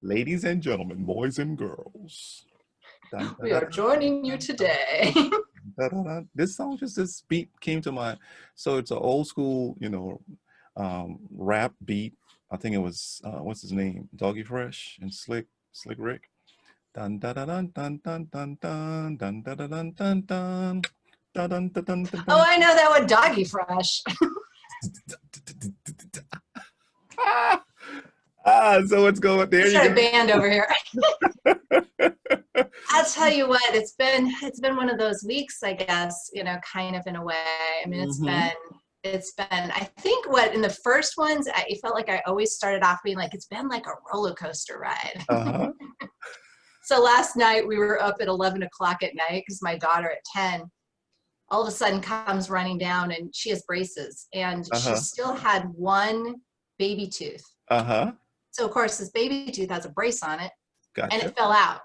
Ladies and gentlemen, boys and girls. Dun, We dun, are dun, joining you dun, today. dun, dun, dun. This song, just this beat came to mind. So it's an old school, rap beat. I think it was what's his name, Doggy Fresh and Slick Rick. Dun dun dun dun dun dun dun dun dun dun dun dun dun dun dun dun dun dun Oh, dun. I know that one, Doggy Fresh. So what's going there? Let's You start a go. band over here. I'll tell you what, it's been one of those weeks, I guess, kind of in a way. I mean, it's been, I think in the first ones, it felt like I always started off being like, it's been like a roller coaster ride. Uh-huh. So last night we were up at 11 o'clock at night because my daughter at 10 all of a sudden comes running down, and she has braces, and she still had one baby tooth. So of course this baby tooth has a brace on it. Gotcha. And it fell out.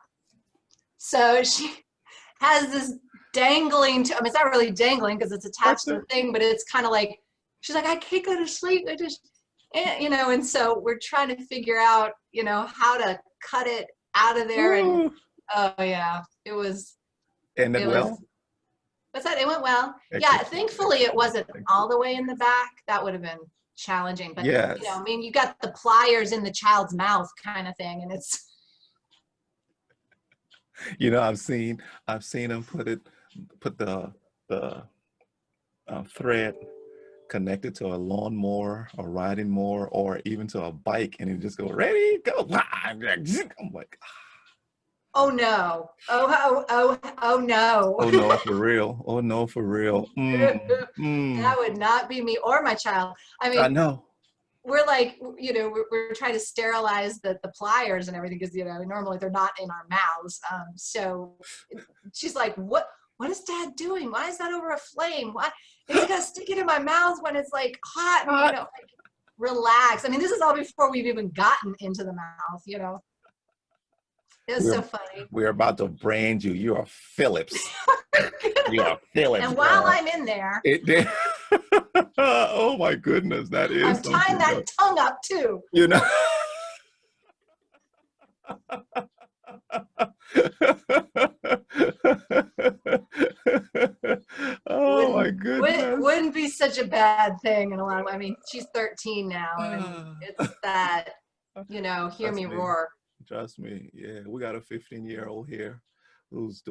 So she has this dangling, I mean, it's not really dangling because it's attached to the thing, but it's kind of like, she's like, I can't go to sleep. And so we're trying to figure out, how to cut it out of there. Ooh. And oh yeah, it was. And it well? What's that? It went well. Excellent. Yeah, thankfully it wasn't all the way in the back. That would have been challenging. But yes. I mean, you got the pliers in the child's mouth kind of thing, and it's. I've seen them put the thread connected to a lawnmower, a riding mower, or even to a bike, and it just go ready, go. I'm like, oh no! Oh no! Oh no, for real! Oh no, for real! That would not be me or my child. I mean, I know. We're like, we're trying to sterilize the pliers and everything because, normally they're not in our mouths. So she's like, what is Dad doing? Why is that over a flame? Why is he gonna stick it in my mouth when it's like hot? And, like, relax. I mean, this is all before we've even gotten into the mouth, It's so funny. We're about to brand you. You are Phillips. You are Phillips. And while I'm in there. Oh my goodness, that is. I'm tying that tongue up too. Oh my goodness. Wouldn't be such a bad thing in a lot of. I mean, she's 13 now, and it's that. Hear me roar. Trust me. Yeah, we got a 15-year-old here who's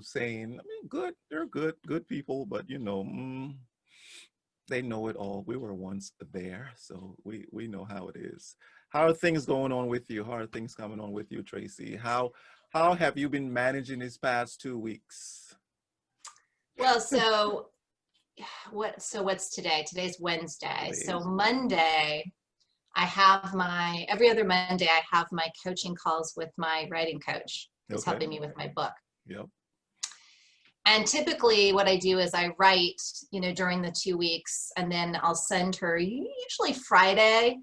saying, I mean, good. They're good people, but they know it all. We were once there, so we know how it is. How are things going on with you? How are things coming on with you, Tracy? How have you been managing these past 2 weeks? Well, so what's today? Today's Wednesday. So Monday, every other Monday, I have my coaching calls with my writing coach who's helping me with my book. Yep. And typically what I do is I write, during the 2 weeks, and then I'll send her usually Friday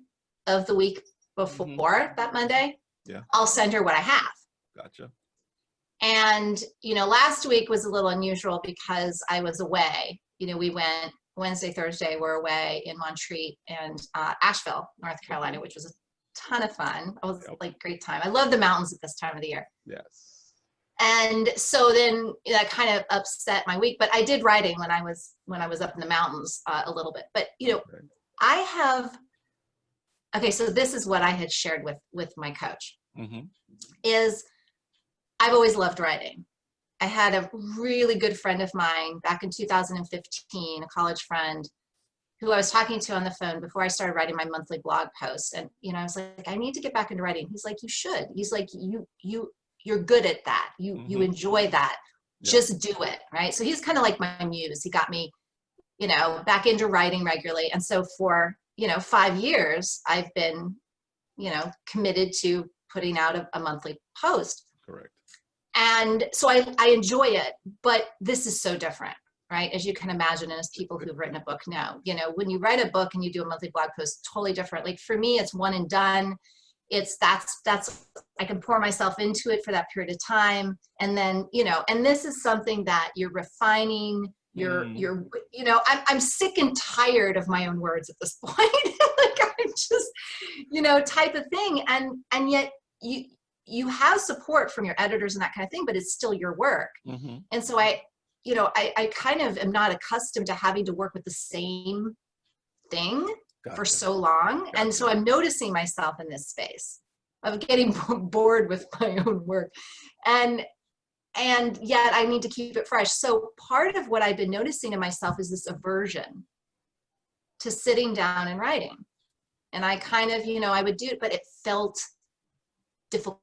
of the week before that Monday. Yeah. I'll send her what I have. Gotcha. And, last week was a little unusual because I was away. We went Wednesday, Thursday, we're away in Montreat and Asheville, North Carolina, which was a ton of fun. It was like great time. I love the mountains at this time of the year. Yes. And so then that kind of upset my week, but I did writing when I was up in the mountains a little bit. But so this is what I had shared with my coach. Is I've always loved writing. I had a really good friend of mine back in 2015, a college friend, who I was talking to on the phone before I started writing my monthly blog posts. And I was like, I need to get back into writing. He's like, you should. He's like, you're good at that. You enjoy that. Yep. Just do it. Right. So he's kind of like my muse. He got me, back into writing regularly. And so for, 5 years, I've been, committed to putting out a monthly post. Correct. And so I enjoy it, but this is so different, right? As you can imagine, and as people who've written a book know, when you write a book and you do a monthly blog post, totally different. Like for me, it's one and done. That's I can pour myself into it for that period of time. And then, and this is something that you're refining, I'm sick and tired of my own words at this point. Like I'm just, type of thing. And yet you have support from your editors and that kind of thing, but it's still your work. Mm-hmm. And so I kind of am not accustomed to having to work with the same thing for so long. And so I'm noticing myself in this space of getting bored with my own work. And yet I need to keep it fresh. So part of what I've been noticing in myself is this aversion to sitting down and writing. And I kind of, I would do it, but it felt difficult.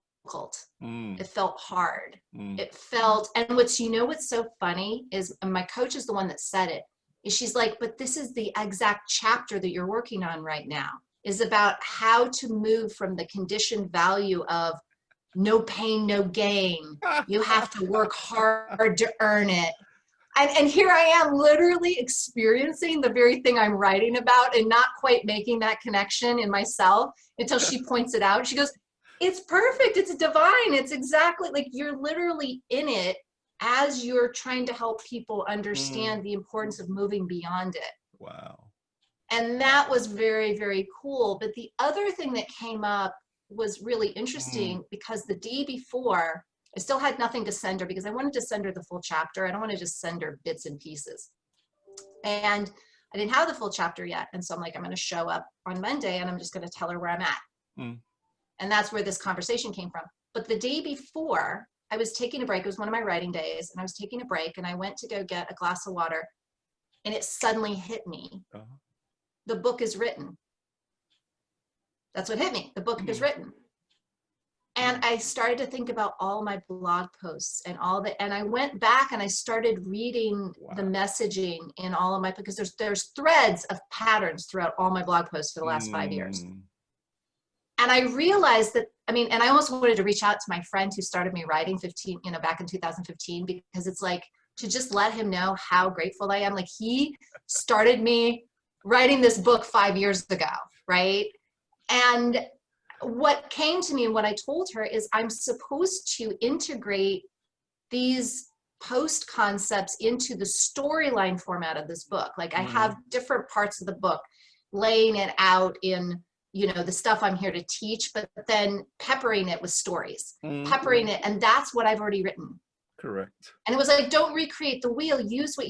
It felt hard. It felt, and what's so funny is, and my coach is the one that said it, is she's like, but this is the exact chapter that you're working on right now, is about how to move from the conditioned value of no pain, no gain. You have to work hard to earn it. And here I am literally experiencing the very thing I'm writing about and not quite making that connection in myself until she points it out. She goes, it's perfect. It's divine. It's exactly like you're literally in it as you're trying to help people understand the importance of moving beyond it. Wow. And that was very, very cool. But the other thing that came up was really interesting because the day before, I still had nothing to send her because I wanted to send her the full chapter. I don't want to just send her bits and pieces. And I didn't have the full chapter yet. And so I'm like, I'm going to show up on Monday and I'm just going to tell her where I'm at. And that's where this conversation came from. But the day before, I was taking a break. It was one of my writing days. And I was taking a break and I went to go get a glass of water. And it suddenly hit me. The book is written. That's what hit me. The book is written. And I started to think about all my blog posts and and I went back and I started reading the messaging in all of my, because there's threads of patterns throughout all my blog posts for the last 5 years. And I realized that, and I almost wanted to reach out to my friend who started me writing back in 2015, because it's like, to just let him know how grateful I am. Like, he started me writing this book 5 years ago, right? And what came to me and what I told her is I'm supposed to integrate these post concepts into the storyline format of this book. Like, I have different parts of the book, laying it out in, the stuff I'm here to teach, but then peppering it with stories, peppering it. And that's what I've already written. Correct. And it was like, don't recreate the wheel, use what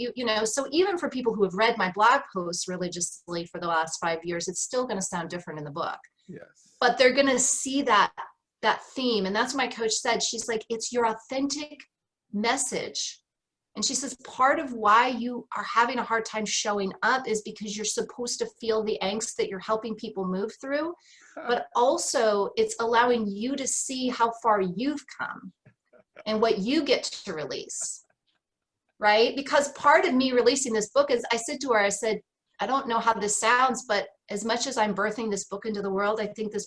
so even for people who have read my blog posts religiously for the last 5 years, it's still going to sound different in the book. Yes. But they're going to see that theme. And that's what my coach said. She's like, it's your authentic message. And she says, part of why you are having a hard time showing up is because you're supposed to feel the angst that you're helping people move through. But also it's allowing you to see how far you've come and what you get to release. Right? Because part of me releasing this book is, I said to her, I said, I don't know how this sounds, but as much as I'm birthing this book into the world, I think this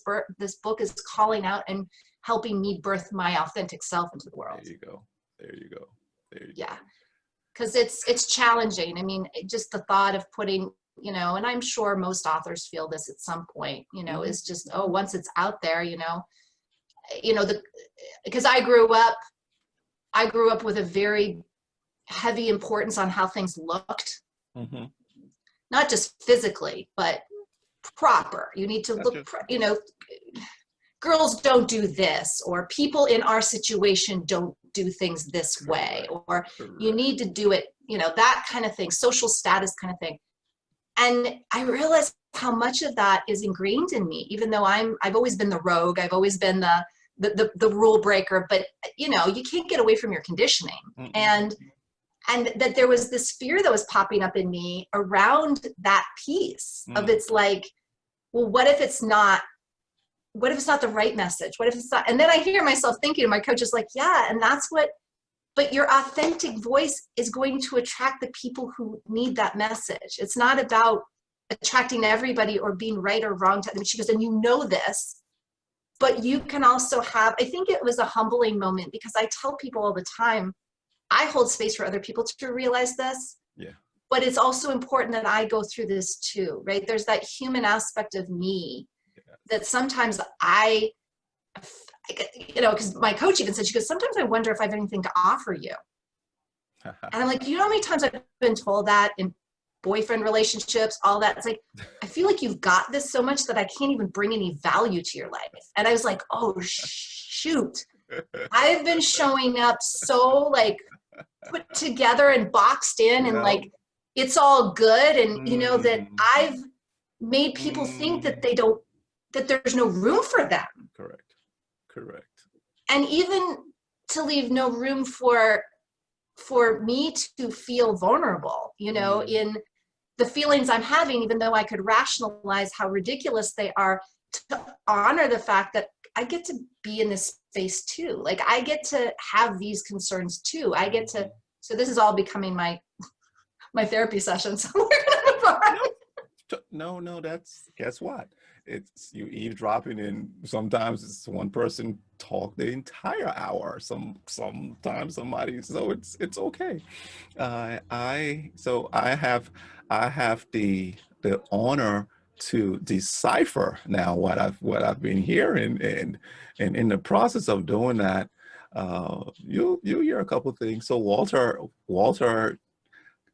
book is calling out and helping me birth my authentic self into the world. There you go. There you go. There you yeah. go. Because it's challenging. Just the thought of putting, and I'm sure most authors feel this at some point, is just, once it's out there, because I grew up with a very heavy importance on how things looked. Not just physically, but proper. You need to look, girls don't do this, or people in our situation don't do things this way, or you need to do it, that kind of thing, social status kind of thing. And I realized how much of that is ingrained in me, even though I've always been the rogue. I've always been the rule breaker, but you can't get away from your conditioning. And that there was this fear that was popping up in me around that piece of, it's like, well, what if it's not the right message? What if it's not? And then I hear myself thinking, and my coach is like, yeah, and that's but your authentic voice is going to attract the people who need that message. It's not about attracting everybody or being right or wrong to them. She goes, and this, but you can also have, I think it was a humbling moment, because I tell people all the time, I hold space for other people to realize this. Yeah. But it's also important that I go through this too, right? There's that human aspect of me that sometimes because my coach even said, she goes, sometimes I wonder if I have anything to offer you. And I'm like, how many times I've been told that in boyfriend relationships, all that. It's like, I feel like you've got this so much that I can't even bring any value to your life. And I was like, oh, shoot. I've been showing up so like put together and boxed in and Yeah. like, it's all good. And, you know, that Mm, I've made people think that they don't, that there's no room for them. correct. Correct. And even to leave no room for me to feel vulnerable, you know, in the feelings I'm having, even though I could rationalize how ridiculous they are, to honor the fact that I get to be in this space too. Like I get to have these concerns too. I get to, so this is all becoming my therapy session. So we're gonna move on. No, that's, guess what? It's you eavesdropping, and sometimes it's one person talk the entire hour. Sometimes somebody, so it's okay. I have the honor to decipher now what I've been hearing, and in the process of doing that, you'll hear a couple things. So Walter,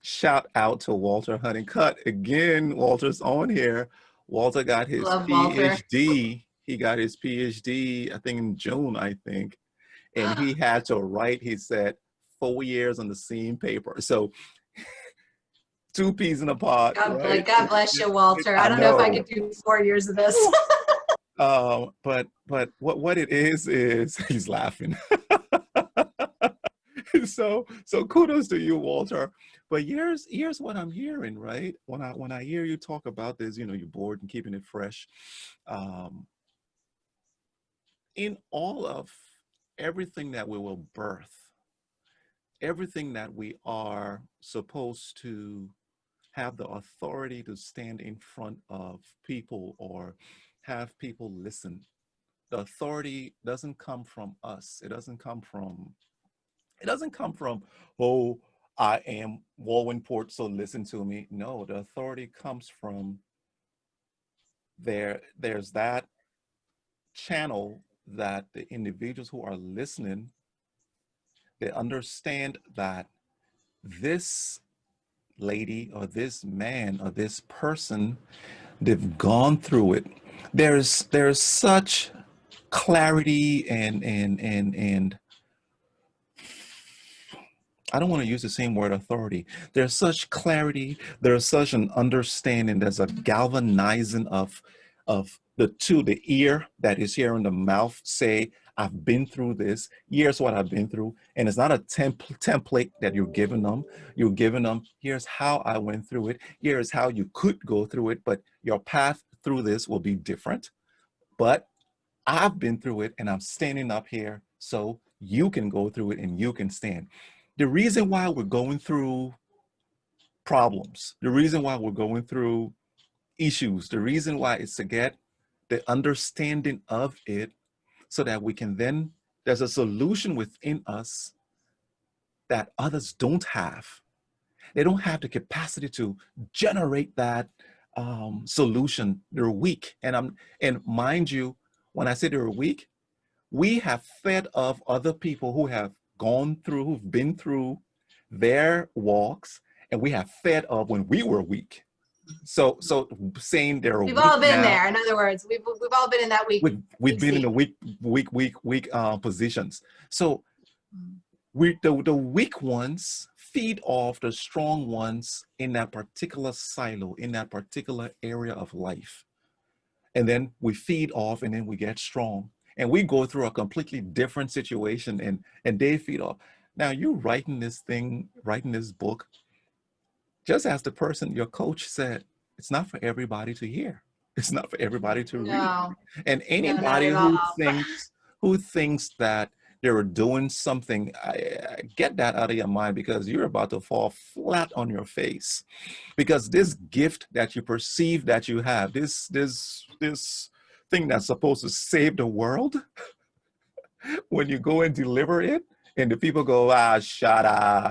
shout out to Walter Honeycutt again. Walter's on here. Walter got his Love Walter. PhD. He got his PhD, I think in June, I think, and he had to write. He said 4 years on the same paper. So two peas in a pod, right? God bless you, Walter. I I don't know if I know. could do 4 years of this. But what it is he's laughing. So kudos to you, Walter. But here's what I'm hearing, right? When I hear you talk about this, you're bored and keeping it fresh. Um, in all of everything that we will birth, everything that we are supposed to have the authority to stand in front of people or have people listen. The authority doesn't come from us. It doesn't come from, oh, I am Walwynport, so listen to me. No, the authority comes from there's that channel that the individuals who are listening, they understand that this lady or this man or this person, they've gone through it. There's such clarity and I don't want to use the same word, authority. There's such clarity, there's such an understanding, there's a galvanizing of the ear that is hearing the mouth say, I've been through this. Here's what I've been through. And it's not a template that you're giving them. You're giving them, here's how I went through it. Here's how you could go through it, but your path through this will be different. But I've been through it and I'm standing up here so you can go through it and you can stand. The reason why we're going through problems, the reason why we're going through issues, the reason why is to get the understanding of it so that we can then, there's a solution within us that others don't have. They don't have the capacity to generate that solution. They're weak. And mind you, when I say they're weak, we have fed off other people who have gone through, who've been through their walks, and we have fed off when we were weak. So saying they're We've weak all been now, there. In other words, we've all been in that we've been in seat. the weak positions. So the weak ones feed off the strong ones in that particular silo, in that particular area of life. And then we feed off and then we get strong and we go through a completely different situation and they feed off. Now you writing this book, just as the person, your coach said, it's not for everybody to hear. It's not for everybody to read. No, And no, not anybody at all. who thinks that they're doing something, I get that out of your mind, because you're about to fall flat on your face. Because this gift that you perceive that you have, this thing that's supposed to save the world, when you go and deliver it, and the people go, shut up,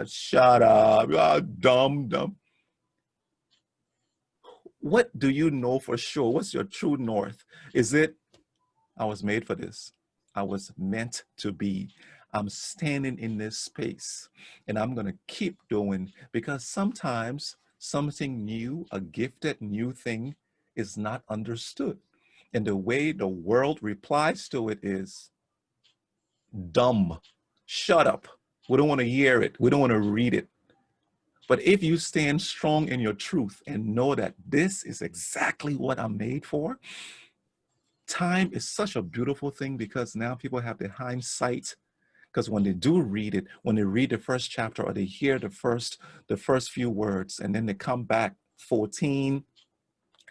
dumb. What do you know for sure? What's your true north? Is it, I was made for this. I was meant to be. I'm standing in this space and I'm going to keep doing, because sometimes something new, a gifted new thing is not understood. And the way the world replies to it is dumb, shut up. We don't want to hear it. We don't want to read it. But if you stand strong in your truth and know that this is exactly what I'm made for, time is such a beautiful thing, because now people have the hindsight. Because when they do read it, when they read the first chapter or they hear the first few words, and then they come back 14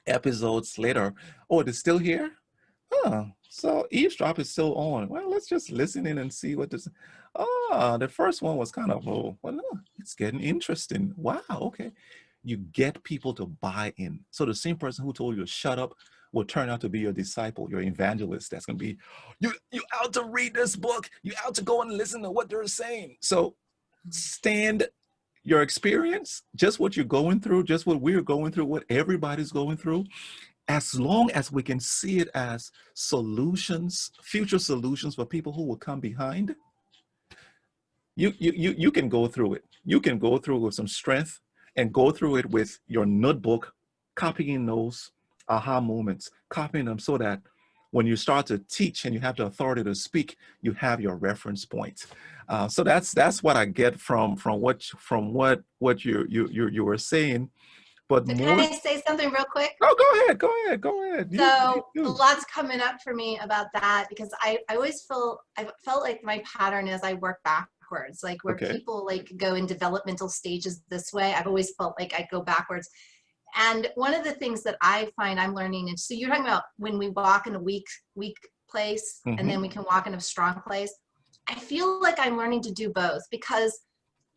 episodes later, oh, they're still here? Huh. So eavesdrop is still on. Well, let's just listen in and see what this. The first one was kind of, oh, well, no, it's getting interesting. Wow, okay. You get people to buy in. So the same person who told you to shut up will turn out to be your disciple, your evangelist. That's going to be, you out to read this book. You out to go and listen to what they're saying. So stand your experience, just what you're going through, just what we're going through, what everybody's going through. As long as we can see it as solutions, future solutions for people who will come behind, you can go through it. You can go through it with some strength, and go through it with your notebook, copying those aha moments, copying them, so that when you start to teach and you have the authority to speak, you have your reference point. So that's what I get from what you were saying. But So can more. I say something real quick? Oh, go ahead. So a You. lot's coming up for me about that, because I felt like my pattern is I work backwards, like where Okay. people like go in developmental stages this way. I've always felt like I go backwards. And one of the things that I find I'm learning is, so you're talking about when we walk in a weak place, and then we can walk in a strong place. I feel like I'm learning to do both, because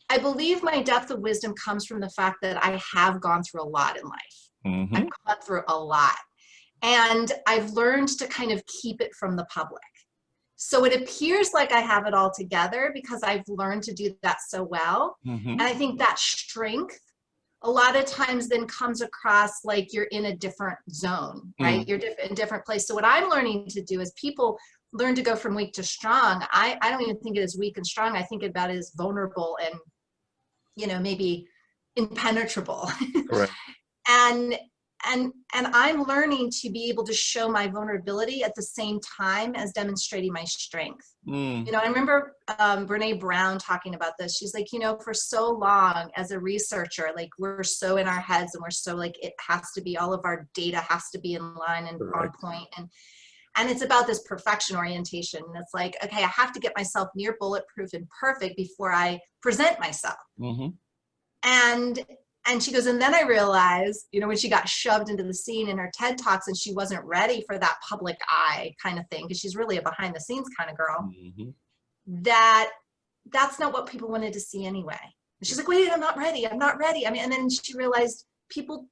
I believe my depth of wisdom comes from the fact that I have gone through a lot in life. I've gone through a lot. And I've learned to kind of keep it from the public. So it appears like I have it all together because I've learned to do that so well. And I think that strength a lot of times then comes across like you're in a different zone, right? You're in a different place. So what I'm learning to do is people learn to go from weak to strong. I don't even think it is weak and strong. I think about it as vulnerable and, maybe impenetrable. Correct. And I'm learning to be able to show my vulnerability at the same time as demonstrating my strength. I remember Brene Brown talking about this. She's like, for so long as a researcher, like we're so in our heads and we're so like, it has to be, all of our data has to be in line and on point. And it's about this perfection orientation. And it's like, okay, I have to get myself near bulletproof and perfect before I present myself. And she goes, and then I realized, when she got shoved into the scene in her TED Talks and she wasn't ready for that public eye kind of thing, because she's really a behind the scenes kind of girl, that's not what people wanted to see anyway. And she's like, wait, I'm not ready. And then she realized people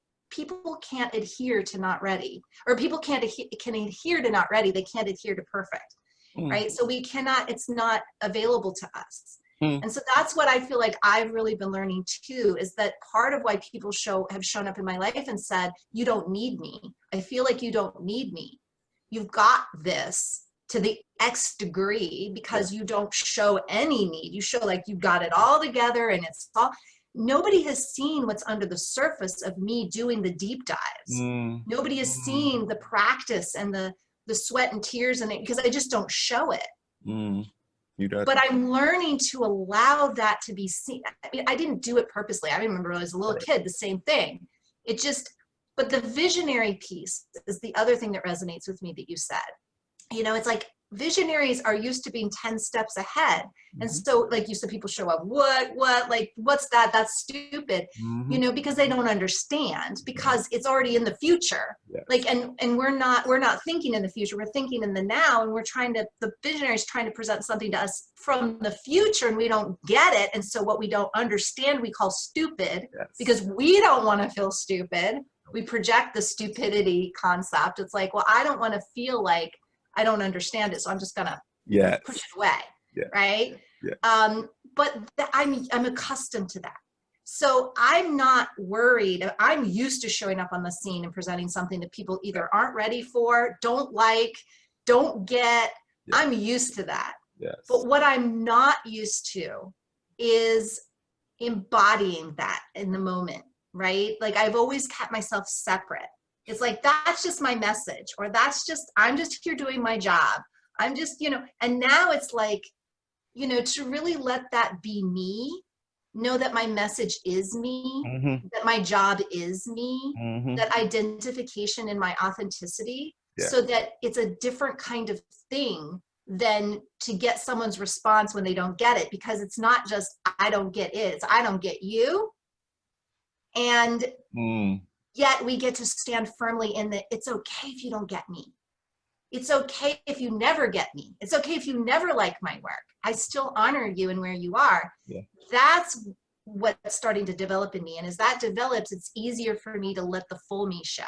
can't adhere to not ready, or people can adhere to not ready. They can't adhere to perfect, right? So we cannot, it's not available to us. And so that's what I feel like I've really been learning too, is that part of why people have shown up in my life and said, you don't need me. I feel like you don't need me. You've got this to the X degree because you don't show any need. You show like you've got it all together and it's all, nobody has seen what's under the surface of me doing the deep dives. Nobody has seen the practice and the sweat and tears in it, because I just don't show it. But I'm learning to allow that to be seen. I mean, I didn't do it purposely. I remember as a little kid, the same thing. But the visionary piece is the other thing that resonates with me that you said. It's like visionaries are used to being 10 steps ahead. And so, like you said, people show up, like, what's that? That's stupid, because they don't understand, because it's already in the future. Like, and we're not thinking in the future, we're thinking in the now, and the visionary is trying to present something to us from the future, and we don't get it. And so what we don't understand, we call stupid, because we don't want to feel stupid. We project the stupidity concept. It's like, well, I don't want to feel like I don't understand it, so I'm just gonna push it away, right? But I'm accustomed to that, so I'm not worried. I'm used to showing up on the scene and presenting something that people either aren't ready for, don't like, don't get. I'm used to that. But what I'm not used to is embodying that in the moment. right? Like I've always kept myself separate. It's like, that's just my message, or I'm just here doing my job. I'm just, and now it's like, to really let that be me, know that my message is me, Mm-hmm. that my job is me, Mm-hmm. that identification in my authenticity, Yeah. so that it's a different kind of thing than to get someone's response when they don't get it, because it's not just, I don't get it, it's I don't get you. And yet we get to stand firmly in that it's okay if you don't get me. It's okay if you never get me. It's okay if you never like my work. I still honor you and where you are. Yeah. That's what's starting to develop in me. And as that develops, it's easier for me to let the full me show.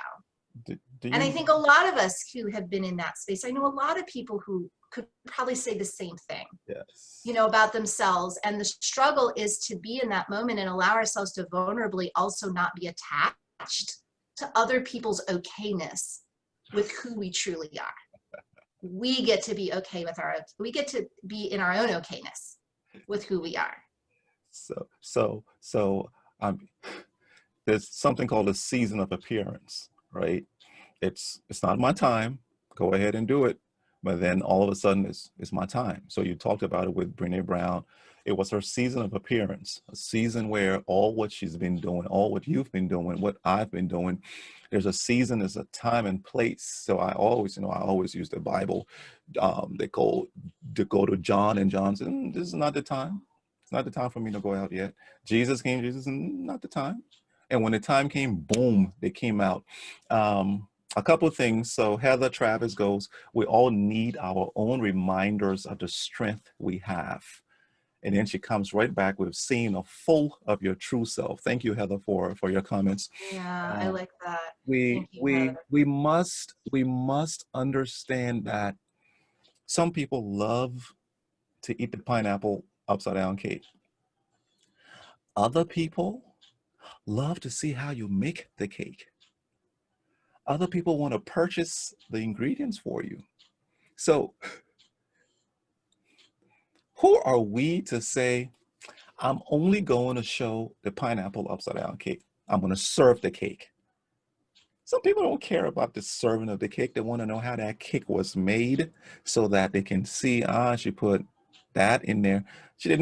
Do And I you? think a lot of us who have been in that space, I know a lot of people who could probably say the same thing, Yes. about themselves. And the struggle is to be in that moment and allow ourselves to vulnerably also not be attached to other people's okayness with who we truly are. We get to be okay with we get to be in our own okayness with who we are. So there's something called a season of appearance, right? It's not my time. Go ahead and do it. But then all of a sudden it's my time. So you talked about it with Brene Brown. It was her season of appearance, a season where all what she's been doing, all what you've been doing, what I've been doing, there's a season, there's a time and place. So I always use the Bible. They go to John, and John said, this is not the time. It's not the time for me to go out yet. Jesus came, not the time. And when the time came, boom, they came out. A couple of things. So Heather Travis goes, we all need our own reminders of the strength we have. And then she comes right back with seeing a full of your true self. Thank you, Heather, for your comments. Yeah, I like that. We Thank you, we Heather. we must understand that some people love to eat the pineapple upside down cake. Other people love to see how you make the cake. Other people want to purchase the ingredients for you. So who are we to say, I'm only going to show the pineapple upside down cake. I'm going to serve the cake. Some people don't care about the serving of the cake. They want to know how that cake was made so that they can see, she put that in there. She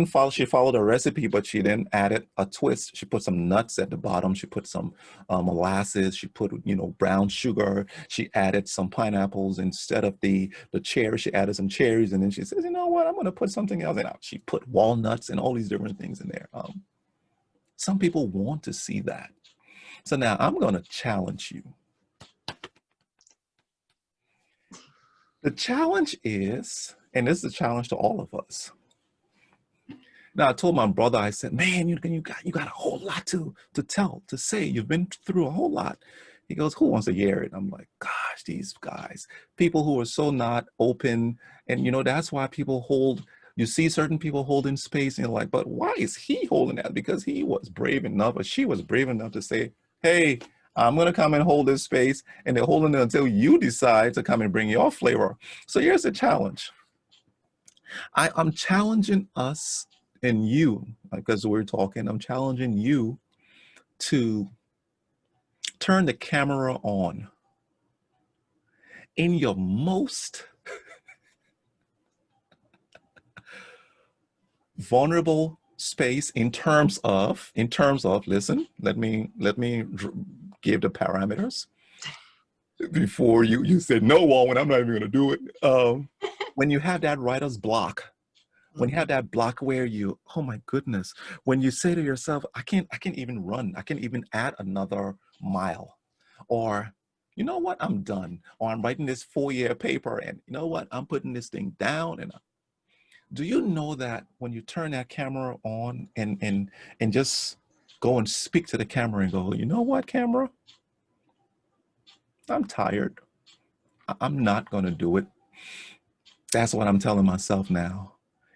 followed a recipe, but she then added a twist. She put some nuts at the bottom. She put some molasses. She put, brown sugar. She added some pineapples instead of the cherry. She added some cherries. And then she says, you know what? I'm going to put something else in. She put walnuts and all these different things in there. Some people want to see that. So now I'm going to challenge you. The challenge is, and this is a challenge to all of us. Now I told my brother, I said, man, you got a whole lot to tell, to say. You've been through a whole lot. He goes, who wants to hear it? I'm like, gosh, these guys, people who are so not open. And that's why you see certain people holding space and you're like, but why is he holding that? Because he was brave enough, or she was brave enough to say, hey, I'm going to come and hold this space. And they're holding it until you decide to come and bring your flavor. So here's the challenge. I'm challenging us and you, because we're talking, I'm challenging you to turn the camera on in your most vulnerable space in terms of, listen, let me give the parameters before you said no, Walwyn, I'm not even going to do it. When you have that writer's block, when you have that block where you, oh my goodness, when you say to yourself, I can't even run, I can't even add another mile, or you know what, I'm done, or I'm writing this 4-year paper, and you know what, I'm putting this thing down. And do you know that when you turn that camera on and just go and speak to the camera and go, you know what, camera, I'm tired, I'm not going to do it. That's what I'm telling myself now.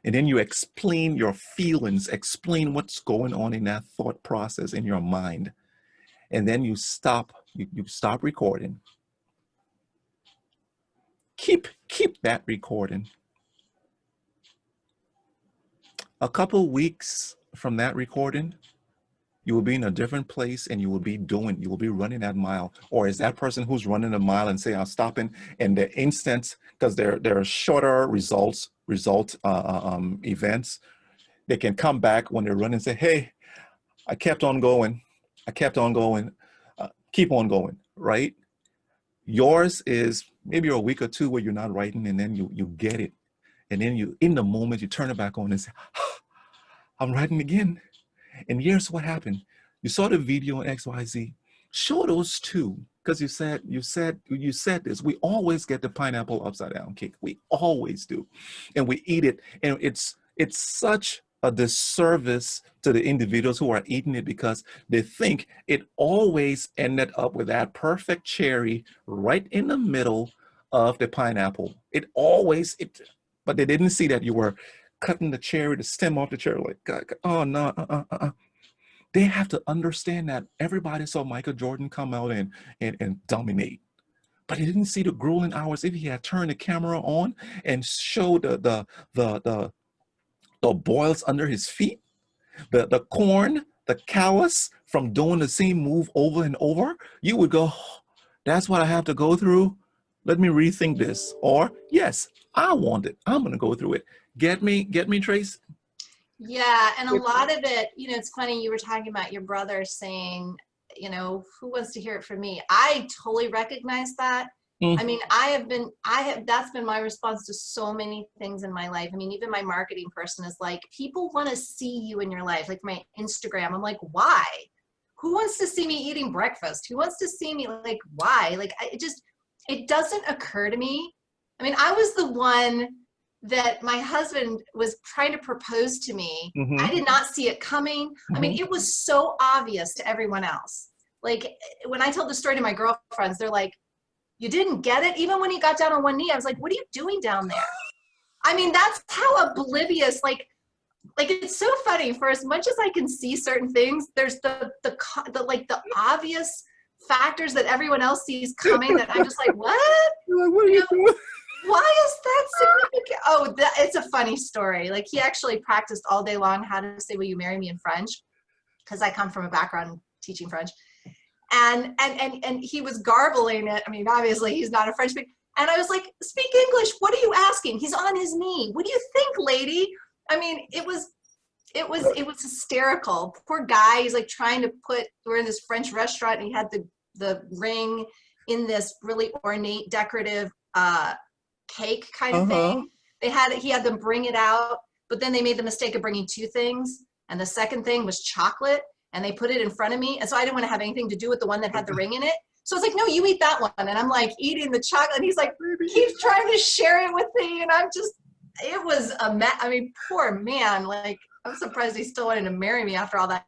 And then you explain your feelings, explain what's going on in that thought process in your mind. And then you stop recording. Keep that recording. A couple weeks from that recording, you will be in a different place and you will be running that mile. Or is that person who's running a mile and say, I'm stopping, and the instant, because there are shorter events, they can come back when they're running and say, hey, I kept on going. I kept on going. Keep on going, right? Yours is maybe a week or two where you're not writing, and then you get it. And then you, in the moment, you turn it back on and say, I'm writing again. And here's what happened. You saw the video on XYZ. Show those two, because you said this. We always get the pineapple upside down cake. We always do. And we eat it. And it's such a disservice to the individuals who are eating it, because they think it always ended up with that perfect cherry right in the middle of the pineapple. But they didn't see that you were cutting the cherry, the stem off the cherry, like, God, oh no, They have to understand that everybody saw Michael Jordan come out and dominate, but he didn't see the grueling hours. If he had turned the camera on and showed the boils under his feet, the corn, the callus from doing the same move over and over, you would go, that's what I have to go through. Let me rethink this. Or, yes, I want it. I'm going to go through it. Get me, Trace? Yeah, and a lot of it, it's funny, you were talking about your brother saying, who wants to hear it from me? I totally recognize that. I mean, that's been my response to so many things in my life. I mean, even my marketing person is like, people want to see you in your life, like my Instagram. I'm like, why? Who wants to see me eating breakfast? Who wants to see me, like, why? Like, it doesn't occur to me. I mean, I was the one that my husband was trying to propose to me. Mm-hmm. I did not see it coming. Mm-hmm. I mean, it was so obvious to everyone else. Like, when I told the story to my girlfriends, they're like, you didn't get it? Even when he got down on one knee, I was like, what are you doing down there? I mean, that's how oblivious, like it's so funny. For as much as I can see certain things, there's the obvious factors that everyone else sees coming that I'm just like, what? Like, what are you doing? Why is that significant? Oh, it's a funny story. Like, he actually practiced all day long how to say, will you marry me in French? Because I come from a background teaching French. And he was garbling it. I mean, obviously he's not a French speaker. And I was like, speak English. What are you asking? He's on his knee. What do you think, lady? I mean, it was hysterical. Poor guy. He's like trying to we're in this French restaurant, and he had the ring in this really ornate decorative cake kind of thing. He had them bring it out, but then they made the mistake of bringing two things, and the second thing was chocolate, and they put it in front of me, and so I didn't want to have anything to do with the one that had the ring in it. So it's like, no, you eat that one. And I'm like eating the chocolate, and he's like, keeps trying to share it with me, and it was I mean, poor man. Like, I'm surprised he still wanted to marry me after all that.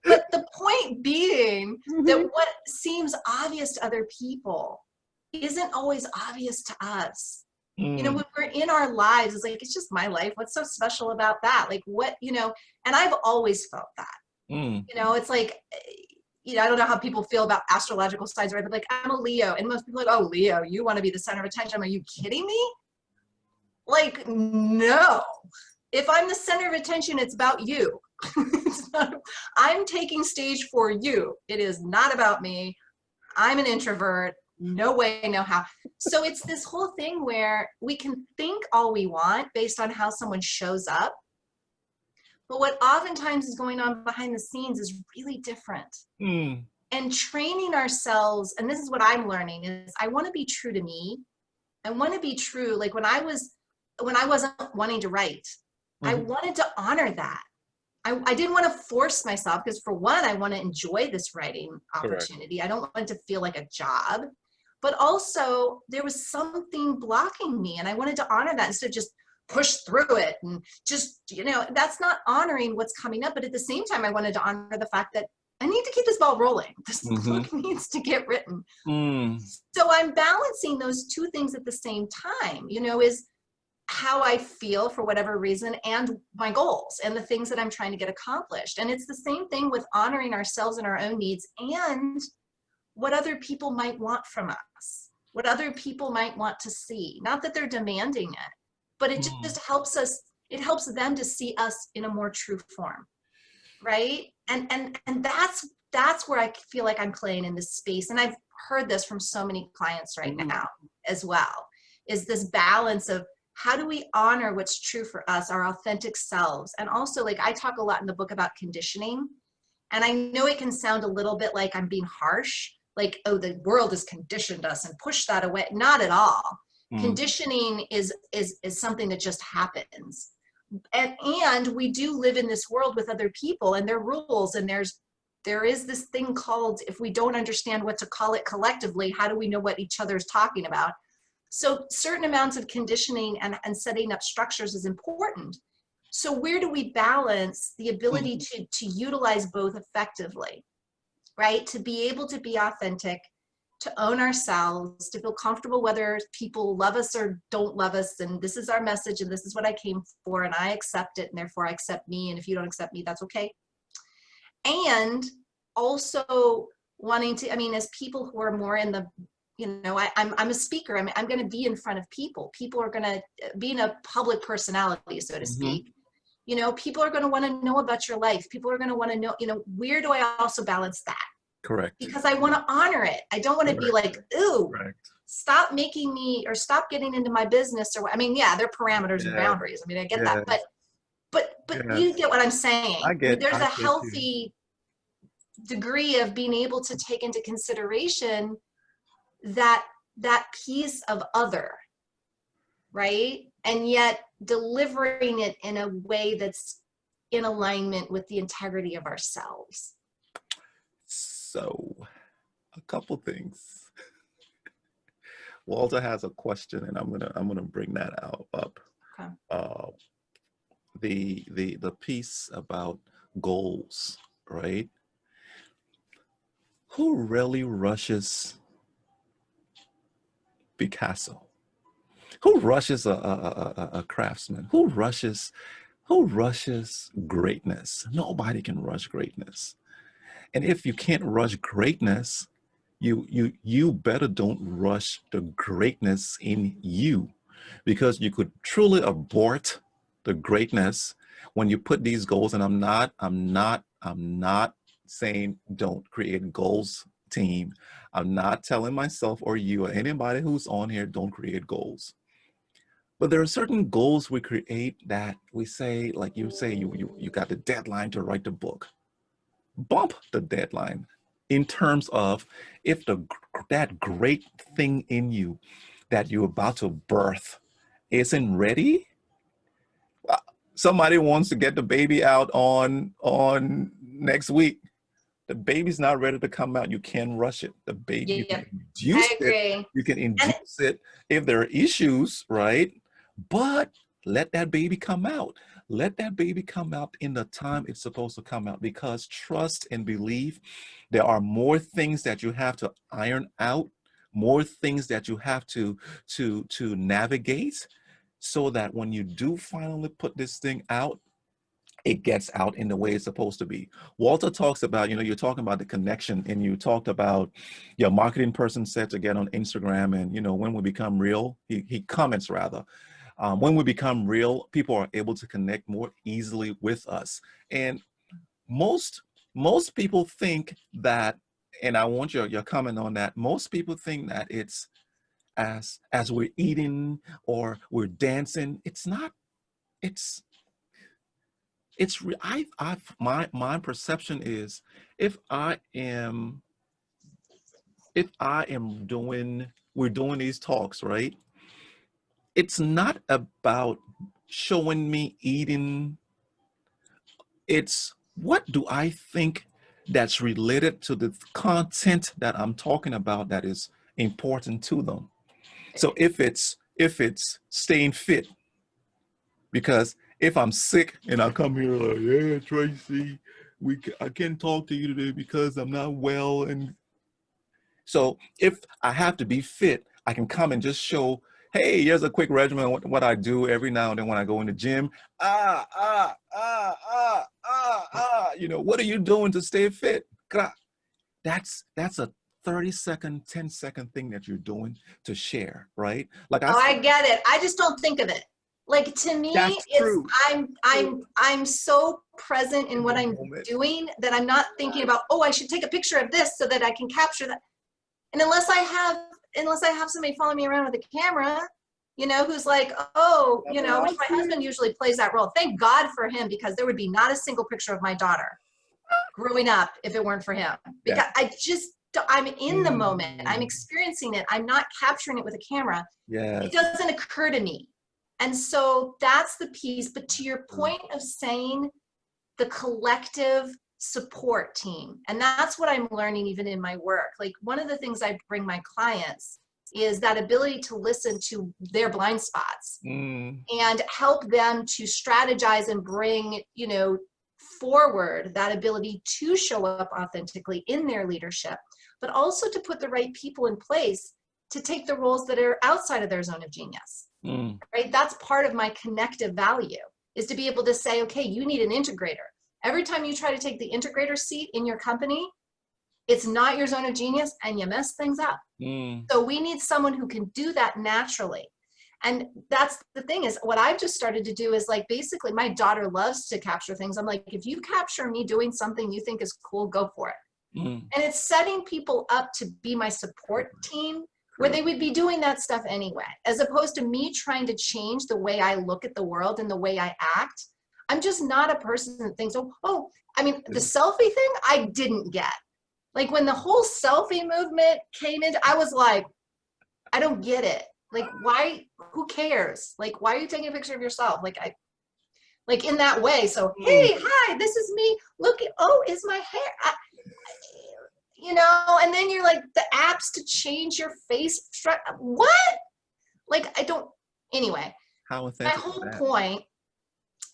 But the point being that what seems obvious to other people isn't always obvious to us. When we're in our lives, it's like, it's just my life. What's so special about that? Like, what, and I've always felt that. It's like, I don't know how people feel about astrological signs, right? But like, I'm a Leo, and most people are like, oh, Leo, you want to be the center of attention. Are you kidding me? Like, no. If I'm the center of attention, it's about you. I'm taking stage for you. It is not about me. I'm an introvert. No way, no how. So it's this whole thing where we can think all we want based on how someone shows up. But what oftentimes is going on behind the scenes is really different. And training ourselves, and this is what I'm learning, is I want to be true to me. I want to be true. Like when I wasn't wanting to write, I wanted to honor that. I didn't want to force myself, because for one, I want to enjoy this writing opportunity. Correct. I don't want it to feel like a job, but also there was something blocking me, and I wanted to honor that instead of just push through it and just, that's not honoring what's coming up. But at the same time, I wanted to honor the fact that I need to keep this ball rolling. This book needs to get written. So I'm balancing those two things at the same time, is how I feel for whatever reason, and my goals and the things that I'm trying to get accomplished. And it's the same thing with honoring ourselves and our own needs, and what other people might want from us, what other people might want to see. Not that they're demanding it, but it just helps us. It helps them to see us in a more true form, right? And that's where I feel like I'm playing in this space. And I've heard this from so many clients right now as well, is this balance of how do we honor what's true for us, our authentic selves? And also, like, I talk a lot in the book about conditioning. And I know it can sound a little bit like I'm being harsh, like, oh, the world has conditioned us and pushed that away. Not at all. Conditioning is something that just happens. And we do live in this world with other people and their rules, and there is this thing called, if we don't understand what to call it collectively, how do we know what each other is talking about? So certain amounts of conditioning and setting up structures is important. So where do we balance the ability to utilize both effectively, right? To be able to be authentic, to own ourselves, to feel comfortable whether people love us or don't love us, and this is our message, and this is what I came for, and I accept it, and therefore I accept me, and if you don't accept me, that's okay. And also wanting to, I mean, as people who are more in the, you know, I'm a speaker, I'm going to be in front of people. People are going to, being a public personality, so to speak, you know, people are going to want to know about your life. People are going to want to know, you know, where do I also balance that? Correct. Because I want to honor it. I don't want to be like, ooh, stop making me, or stop getting into my business, or, I mean, yeah, there are parameters and boundaries. I mean, I get that, but you get what I'm saying. I mean, there's a healthy degree of being able to take into consideration that piece of other, right? And yet delivering it in a way that's in alignment with the integrity of ourselves. So, a couple things. Walter has a question, and I'm gonna bring that up. Okay. The piece about goals, right? Who really rushes Picasso? Who rushes a craftsman? Who rushes greatness? Nobody can rush greatness. And if you can't rush greatness, you better don't rush the greatness in you, because you could truly abort the greatness when you put these goals. And I'm not saying don't create goals, team. I'm not telling myself or you or anybody who's on here don't create goals. But there are certain goals we create that we say, like you say, you got the deadline to write the book. Bump the deadline in terms of if that great thing in you that you're about to birth isn't ready. Somebody wants to get the baby out on next week. The baby's not ready to come out. You can rush it. The baby, you can induce it. You can induce it if there are issues, right? But let that baby come out. Let that baby come out in the time it's supposed to come out, because trust and believe, there are more things that you have to iron out, more things that you have to navigate, so that when you do finally put this thing out, it gets out in the way it's supposed to be. Walter talks about, you know, you're talking about the connection, and you talked about your marketing person said to get on Instagram, and, you know, when we become real, he comments rather, when we become real, people are able to connect more easily with us. And most people think that, and I want your comment on that, most people think that it's as we're eating or we're dancing. It's not. My perception is, if I am we're doing these talks, right? It's not about showing me eating. It's what do I think that's related to the content that I'm talking about that is important to them. So if it's staying fit, because if I'm sick and I come here like, yeah, Tracy, I can't talk to you today because I'm not well. And so if I have to be fit, I can come and just show, hey, here's a quick regimen, what I do every now and then when I go in the gym. You know, what are you doing to stay fit? That's a 30-second, 10-second thing that you're doing to share, right? Like I get it. I just don't think of it. Like, to me, That's it's true. I'm so present in In what the I'm moment. doing that I'm not thinking about, oh, I should take a picture of this so that I can capture that. And unless I have somebody following me around with a camera, who's like, oh, which my husband usually plays that role. Thank God for him, because there would be not a single picture of my daughter growing up if it weren't for him. Because I'm in the moment. I'm experiencing it. I'm not capturing it with a camera. Yes. It doesn't occur to me. And so that's the piece. But to your point of saying the collective support team, and that's what I'm learning even in my work. Like, one of the things I bring my clients is that ability to listen to their blind spots and help them to strategize and bring, forward that ability to show up authentically in their leadership, but also to put the right people in place to take the roles that are outside of their zone of genius. Right? That's part of my connective value, is to be able to say, okay, you need an integrator. Every time you try to take the integrator seat in your company, it's not your zone of genius and you mess things up. So we need someone who can do that naturally. And that's the thing, is what I've just started to do is, like, basically my daughter loves to capture things. I'm like, if you capture me doing something you think is cool, go for it. And it's setting people up to be my support team, where they would be doing that stuff anyway, as opposed to me trying to change the way I look at the world and the way I act. I'm just not a person that thinks, I mean, the selfie thing, I didn't get. Like, when the whole selfie movement came in, I was like, I don't get it. Like, why, who cares? Like, why are you taking a picture of yourself? Like in that way. So, hey, hi, this is me. Look, is my hair, and then you're like, the apps to change your face. What? Like, I don't, anyway, How my authentic whole is that? point,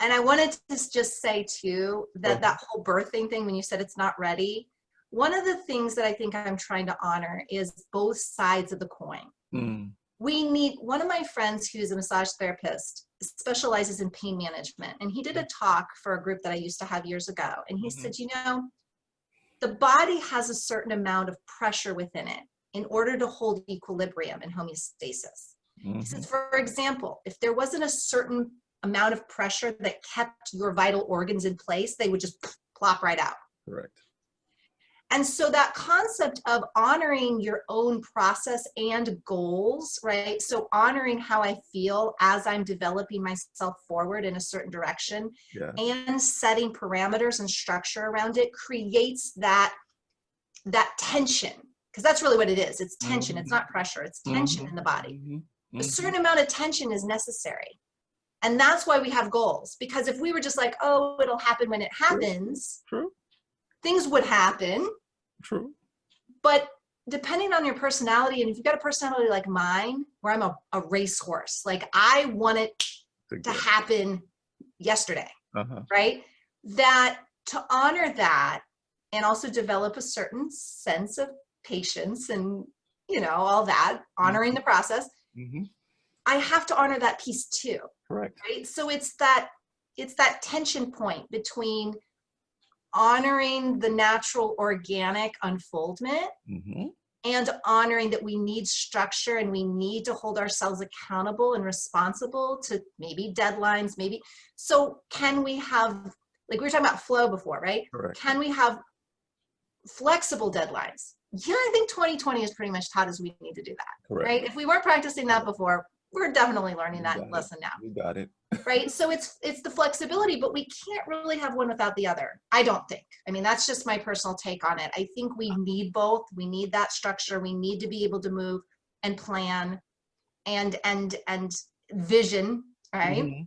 and I wanted to just say too, that whole birthing thing, when you said it's not ready, one of the things that I think I'm trying to honor is both sides of the coin. One of my friends who's a massage therapist specializes in pain management, and he did a talk for a group that I used to have years ago. And he said, the body has a certain amount of pressure within it in order to hold equilibrium and homeostasis. He says, for example, if there wasn't a certain amount of pressure that kept your vital organs in place, they would just plop right out. Correct. And so that concept of honoring your own process and goals, right? So honoring how I feel as I'm developing myself forward in a certain direction, and setting parameters and structure around it creates that tension, because that's really what it is. It's tension. It's not pressure. It's tension in the body. A certain amount of tension is necessary. And that's why we have goals, because if we were just like, oh, it'll happen when it happens, things would happen. But depending on your personality, and if you've got a personality like mine, where I'm a racehorse, like I want it to happen yesterday, right? That to honor that, and also develop a certain sense of patience and, all that, honoring the process, I have to honor that piece too. Correct. Right? So it's that tension point between honoring the natural organic unfoldment and honoring that we need structure and we need to hold ourselves accountable and responsible to maybe deadlines, so can we have, like we were talking about flow before, right? Correct. Can we have flexible deadlines? Yeah, I think 2020 has pretty much taught us we need to do that. Correct. Right? If we weren't practicing that before, we're definitely learning that lesson now. You got it. Right? So it's the flexibility, but we can't really have one without the other, I don't think. I mean, that's just my personal take on it. I think we need both. We need that structure. We need to be able to move and plan and vision, right?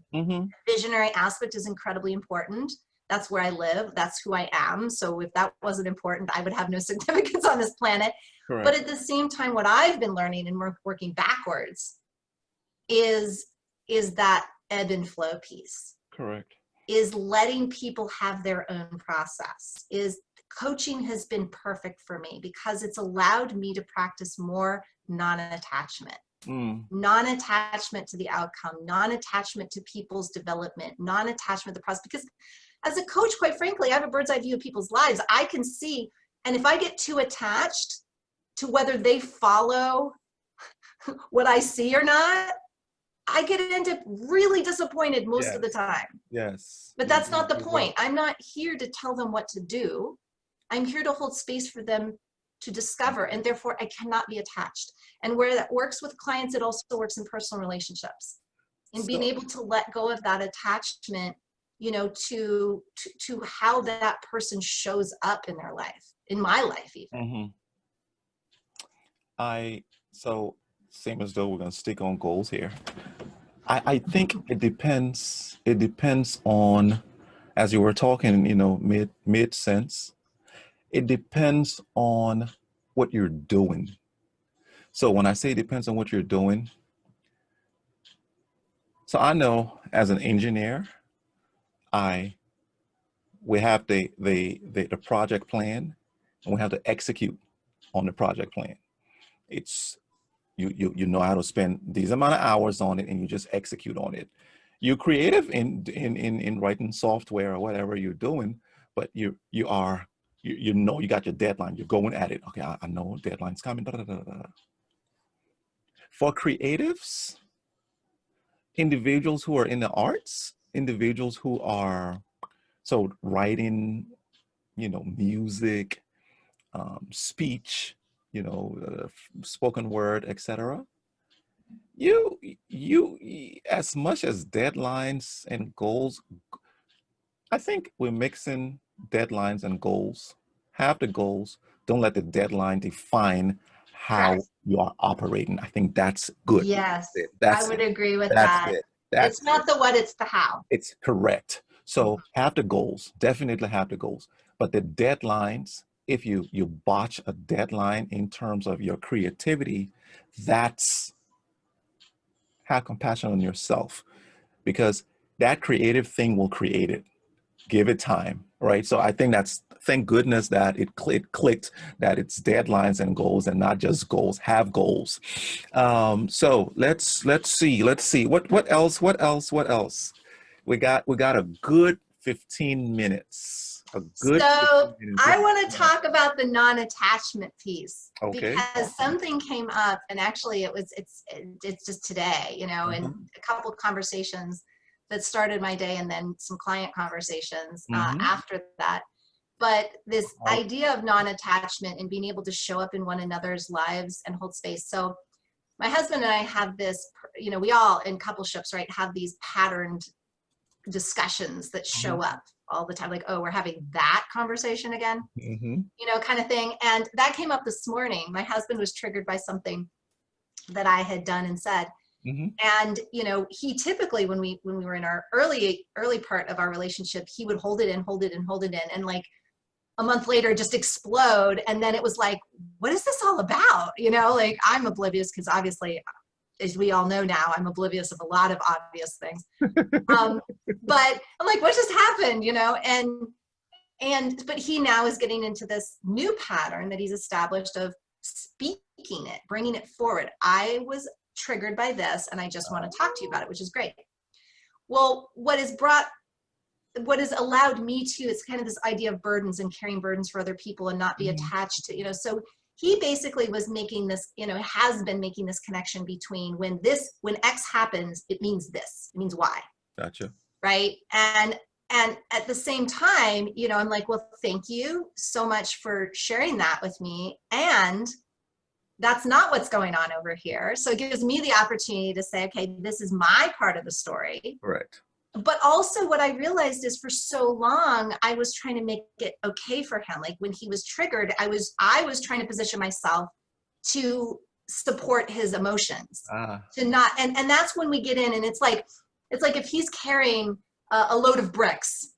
Visionary aspect is incredibly important. That's where I live. That's who I am. So if that wasn't important, I would have no significance on this planet. Correct. But at the same time, what I've been learning and working backwards is that ebb and flow piece. Correct. Is letting people have their own process. Is coaching has been perfect for me because it's allowed me to practice more non-attachment. Non-attachment to the outcome, non-attachment to people's development, non-attachment to the process. Because as a coach, quite frankly, I have a bird's eye view of people's lives. I can see, and if I get too attached to whether they follow what I see or not, I get into really disappointed most of the Yes. time. Yes. But You that's do. not the You will. point. I'm not here to tell them what to do. I'm here to hold space for them to discover, and therefore I cannot be attached. And where that works with clients, it also works in personal relationships. In being So, able to let go of that attachment, you know, to how that person shows up in their life, in my life even. mhm. So same as though we're gonna stick on goals here. I think it depends. It depends on, as you were talking, mid sense. It depends on what you're doing. So when I say it depends on what you're doing, so I know as an engineer, I we have the project plan, and we have to execute on the project plan. It's you know how to spend these amount of hours on it, and you just execute on it. You're creative in writing software or whatever you're doing, but you know you got your deadline. You're going at it. Okay, I know deadline's coming. Da, da, da, da, da. For creatives, individuals who are in the arts, individuals who are so writing, music, speech, spoken word, etc. You as much as deadlines and goals, I think we're mixing deadlines and goals. Have the goals. Don't let the deadline define how Correct. you are operating. I think that's good. Yes, I That's would it. agree with That's that. it. It's That's it. not the what, it's the how. It's correct. So have the goals. Definitely have the goals. But the deadlines, if you botch a deadline in terms of your creativity, that's have compassion on yourself, because that creative thing will create it. Give it time, right? So I think that's, thank goodness that it clicked, that it's deadlines and goals and not just goals. Have goals. So let's see what else. We got a good 15 minutes. A good So 15 minutes. I want to talk about the non-attachment piece Okay. because something came up, and actually it's just today, you know, and Uh-huh. a couple of conversations that started my day, and then some client conversations Mm-hmm. after that. But this Oh, idea of non-attachment and being able to show up in one another's lives and hold space. So my husband and I have this, you know, we all in coupleships, right, have these patterned discussions that mm-hmm. show up all the time, like, oh, we're having that conversation again, Mm-hmm. you know, kind of thing. And that came up this morning. My husband was triggered by something that I had done and said. Mm-hmm. And, you know, he typically, when we were in our early part of our relationship, he would hold it in, hold it in, hold it in, and like a month later just explode. And then it was like, what is this all about? You know, like I'm oblivious because obviously, as we all know now, I'm oblivious of a lot of obvious things. But I'm like, what just happened? You know, but he now is getting into this new pattern that he's established of speaking it, bringing it forward. I was triggered by this, and I just want to talk to you about it, which is great. Well, what has allowed me to, it's kind of this idea of burdens and carrying burdens for other people and not be Mm-hmm. attached to, you know, so he basically was making this, you know, has been making this connection between when X happens, it means this, it means Y, Gotcha. right? And at the same time, you know, I'm like, well, thank you so much for sharing that with me. And that's not what's going on over here. So it gives me the opportunity to say, okay, this is my part of the story. Correct. But also what I realized is for so long, I was trying to make it okay for him. Like when he was triggered, I was trying to position myself to support his emotions, Ah. to not, and that's when we get in, and it's like if he's carrying a load of bricks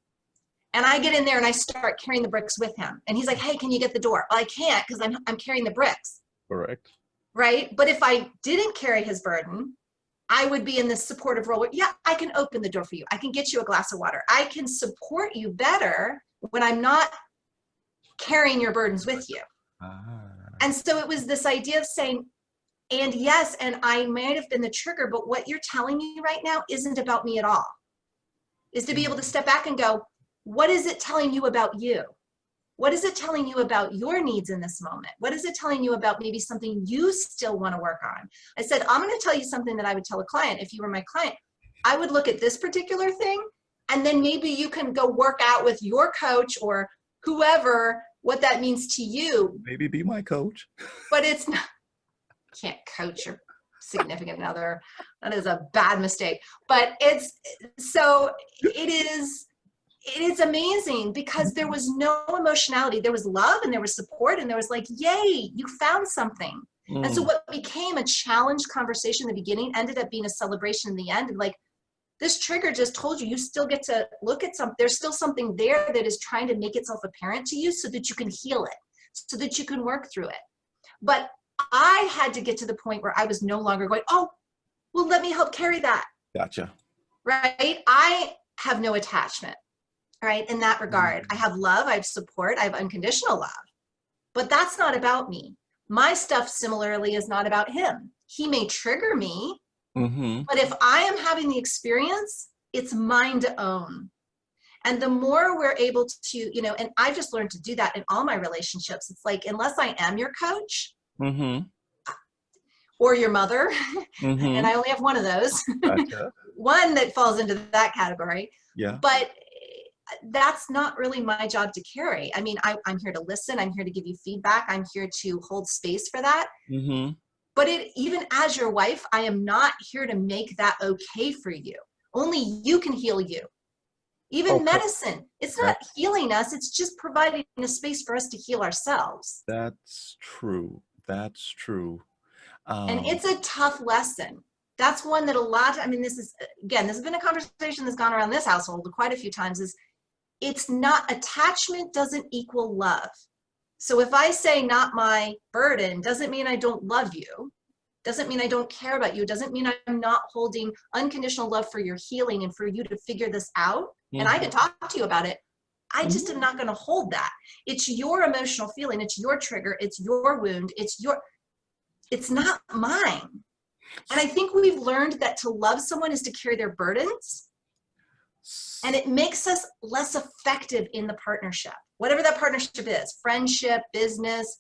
and I get in there and I start carrying the bricks with him, and he's like, hey, can you get the door? Well, I can't because I'm carrying the bricks. Correct. Right. But if I didn't carry his burden, I would be in this supportive role where, yeah, I can open the door for you. I can get you a glass of water. I can support you better when I'm not carrying your burdens with you. Ah. And so it was this idea of saying, and yes, and I might have been the trigger, but what you're telling me right now isn't about me at all. Is to be able to step back and go, what is it telling you about you? What is it telling you about your needs in this moment? What is it telling you about maybe something you still want to work on? I said, I'm going to tell you something that I would tell a client. If you were my client, I would look at this particular thing, and then maybe you can go work out with your coach or whoever what that means to you. Maybe be my coach. But it's not, can't coach your significant other. That is a bad mistake. But it's, so it is amazing because there was no emotionality. There was love and there was support and there was like, yay, you found something. And so what became a challenged conversation in the beginning ended up being a celebration in the end. And like, this trigger just told you, you still get to look at something. There's still something there that is trying to make itself apparent to you so that you can heal it, so that you can work through it. But I had to get to the point where I was no longer going, oh, well, let me help carry that. Gotcha. Right? I have no attachment, right? In that regard, I have love, I have support, I have unconditional love, but that's not about me. My stuff similarly is not about him. He may trigger me, but if I am having the experience, it's mine to own. And the more we're able to, you know, and I've just learned to do that in all my relationships. It's like, unless I am your coach or your mother, and I only have one of those, Gotcha. one that falls into that category. Yeah. But that's not really my job to carry. I mean, I'm here to listen. I'm here to give you feedback. I'm here to hold space for that. But even as your wife, I am not here to make that okay for you. Only you can heal you. Even medicine, it's not healing us. It's just providing a space for us to heal ourselves. That's true. That's true. And it's a tough lesson. That's one that a lot, I mean, this is, again, this has been a conversation that's gone around this household quite a few times, is it's not, attachment doesn't equal love. So if I say not my burden, doesn't mean I don't love you, doesn't mean I don't care about you, doesn't mean I'm not holding unconditional love for your healing and for you to figure this out. And I can talk to you about it. I just am not going to hold that. It's your emotional feeling. It's your trigger. It's your wound. It's not mine. And I think we've learned that to love someone is to carry their burdens. And it makes us less effective in the partnership, whatever that partnership is, friendship, business,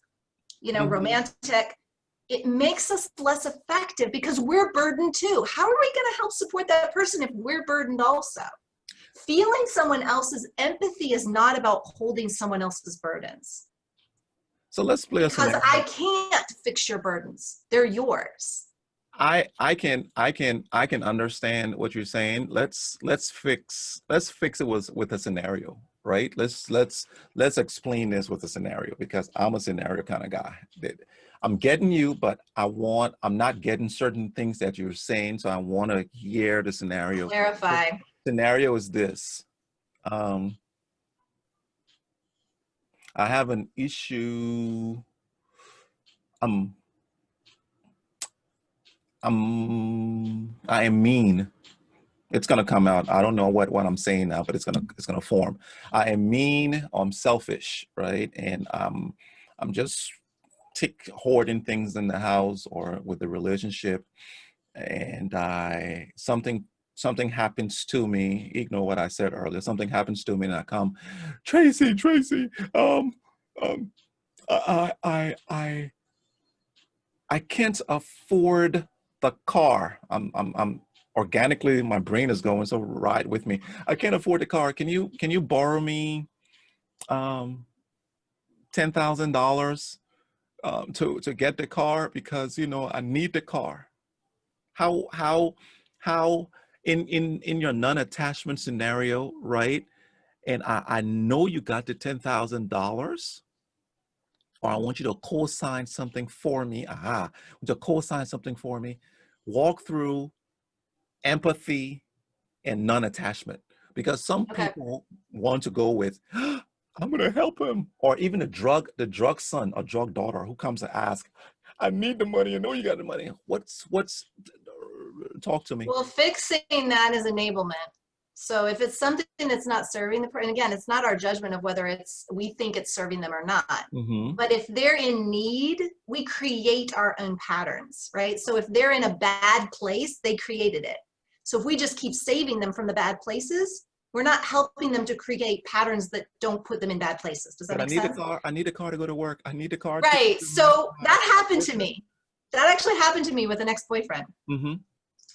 you know, romantic. It makes us less effective because we're burdened too. How are we going to help support that person if we're burdened also? Feeling someone else's empathy is not about holding someone else's burdens. So let's play a scenario. Because I can't fix your burdens. They're yours. I can understand what you're saying. Let's fix it with a scenario, right? Let's explain this with a scenario, because I'm a scenario kind of guy. That I'm getting you, but I'm not getting certain things that you're saying, so I want to hear the scenario. Clarify. The scenario is this. I have an issue. I am mean. It's gonna come out. I don't know what I'm saying now, but it's gonna form. I am mean. I'm selfish, right? And I'm just hoarding things in the house or with the relationship, and something happens to me. Ignore what I said earlier. Something happens to me, and I come, Tracy. I can't afford the car. I'm organically, my brain is going, so ride with me. I can't afford the car. Can you borrow me $10,000 to get the car, because you know I need the car. How in your non-attachment scenario, right? And I know you got the $10,000, or I want you to co-sign something for me. To co-sign something for me. Walk through empathy and non-attachment, because some people want to go with, I'm going to help him, or even the drug son or drug daughter who comes to ask, I need the money. I know you got the money. What's talk to me. Well, fixing that is enablement. So if it's something that's not serving the person, and again, it's not our judgment of whether we think it's serving them or not. But if they're in need, we create our own patterns, right? So if they're in a bad place, they created it. So if we just keep saving them from the bad places, We're not helping them to create patterns that don't put them in bad places. Does that But I make need a sense? car. I need a car to go to work. I need a car to Right. do my So that happened to me. That actually happened to me with an ex-boyfriend,